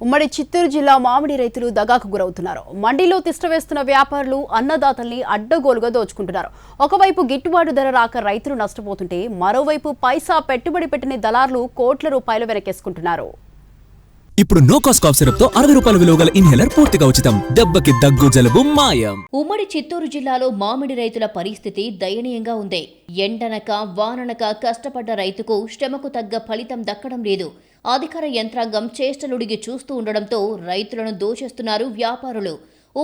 ఉమ్మడి చిత్తూరు జిల్లా మామిడి రైతులు దగాకు గురవుతున్నారు. మండీలో తిష్టవేస్తున్న వ్యాపారులు అన్నదాతల్ని అడ్డగోలుగా దోచుకుంటున్నారు. ఒకవైపు గిట్టుబాటు ధర రాక రైతులు నష్టపోతుంటే మరోవైపు పైసా పెట్టుబడి పెట్టిన దళారులు కోట్ల రూపాయలు వెనకేసుకుంటున్నారు. ఇప్పుడు నో కాస్ట్ కాఫ్ సిరప్ తో 60 రూపాయల విలువ గల ఇన్హేలర్ పూర్తిగా ఉచితం. దెబ్బకి దగ్గు జలుబు మాయం. ఉమ్మడి చిత్తూరు జిల్లాలో మామిడి రైతుల పరిస్థితి దయనీయంగా ఉంది. ఎండనక వాననక కష్టపడ్డ రైతుకు శ్రమకు తగ్గ ఫలితం దక్కడం లేదు. అధికార యంత్రాంగం చేష్టలుడిగి చూస్తూ ఉండడంతో రైతులను దోచేస్తున్నారు వ్యాపారులు.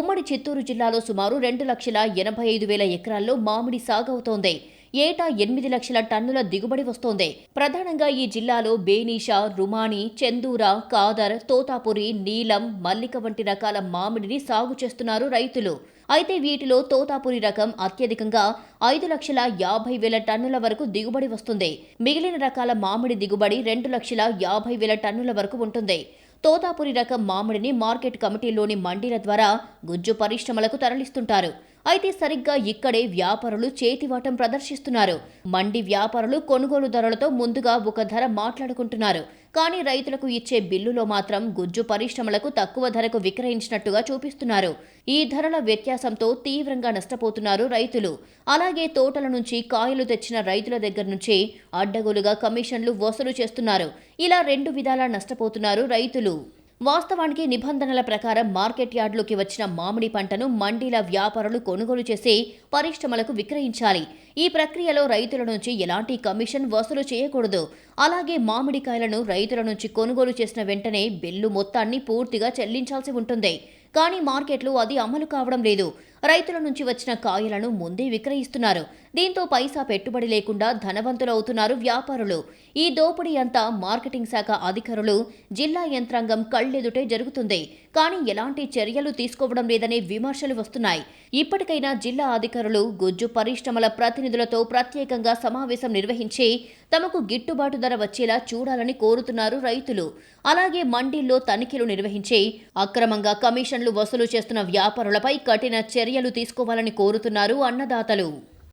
ఉమ్మడి చిత్తూరు జిల్లాలో సుమారు 2,85,000 ఎకరాల్లో మామిడి సాగవుతోంది. ఏటా 8 లక్షల టన్నుల దిగుబడి వస్తోంది. ప్రధానంగా ఈ జిల్లాలో బేనీషా, రుమాని, చందూర, కాదర్, తోతాపురి, నీలం, మల్లిక వంటి రకాల మామిడిని సాగు చేస్తున్నారు రైతులు. అయితే వీటిలో తోతాపురి రకం అత్యధికంగా 5,50,000 టన్నుల వరకు దిగుబడి వస్తుంది. మిగిలిన రకాల మామిడి దిగుబడి 2,50,000 టన్నుల వరకు ఉంటుంది. తోతాపురి రకం మామిడిని మార్కెట్ కమిటీలోని మండీల ద్వారా గుజ్జు పరిశ్రమలకు తరలిస్తుంటారు. అయితే సరిగ్గా ఇక్కడే వ్యాపారులు చేతివాటం ప్రదర్శిస్తున్నారు. మండి వ్యాపారులు కొనుగోలు ధరలతో ముందుగా ఒక ధర మాట్లాడుకుంటున్నారు. కానీ రైతులకు ఇచ్చే బిల్లులో మాత్రం గుజ్జు పరిశ్రమలకు తక్కువ ధరకు విక్రయించినట్టుగా చూపిస్తున్నారు. ఈ ధరల వ్యత్యాసంతో తీవ్రంగా నష్టపోతున్నారు రైతులు. అలాగే తోటల నుంచి కాయలు తెచ్చిన రైతుల దగ్గర నుంచి అడ్డగోలుగా కమిషన్లు వసూలు చేస్తున్నారు. ఇలా 2 విధాలా నష్టపోతున్నారు రైతులు. వాస్తవానికి నిబంధనల ప్రకారం మార్కెట్ యార్డులోకి వచ్చిన మామిడి పంటను మండీల వ్యాపారులు కొనుగోలు చేసి పరిశ్రమలకు విక్రయించాలి. ఈ ప్రక్రియలో రైతుల నుంచి ఎలాంటి కమిషన్ వసూలు చేయకూడదు. అలాగే మామిడికాయలను రైతుల నుంచి కొనుగోలు చేసిన వెంటనే బిల్లు మొత్తాన్ని పూర్తిగా చెల్లించాల్సి ఉంటుంది. కానీ మార్కెట్లో అది అమలు కావడం లేదు. రైతుల నుంచి వచ్చిన కాయలను ముందే విక్రయిస్తున్నారు. దీంతో పైసా పెట్టుబడి లేకుండా ధనవంతులవుతున్నారు వ్యాపారులు. ఈ దోపిడీ అంతా మార్కెటింగ్ శాఖ అధికారులు, జిల్లా యంత్రాంగం కళ్లెదుటే జరుగుతుంది. కానీ ఎలాంటి చర్యలు తీసుకోవడం లేదనే విమర్శలు వస్తున్నాయి. ఇప్పటికైనా జిల్లా అధికారులు గుజ్జు పరిశ్రమల ప్రతినిధులతో ప్రత్యేకంగా సమావేశం నిర్వహించి తమకు గిట్టుబాటు ధర వచ్చేలా చూడాలని కోరుతున్నారు రైతులు. అలాగే మండీల్లో తనిఖీలు నిర్వహించి అక్రమంగా కమిషన్లు వసూలు చేస్తున్న వ్యాపారులపై కఠిన చర్యలు తీసుకోవాలని కోరుతున్నారు అన్నదాతలు.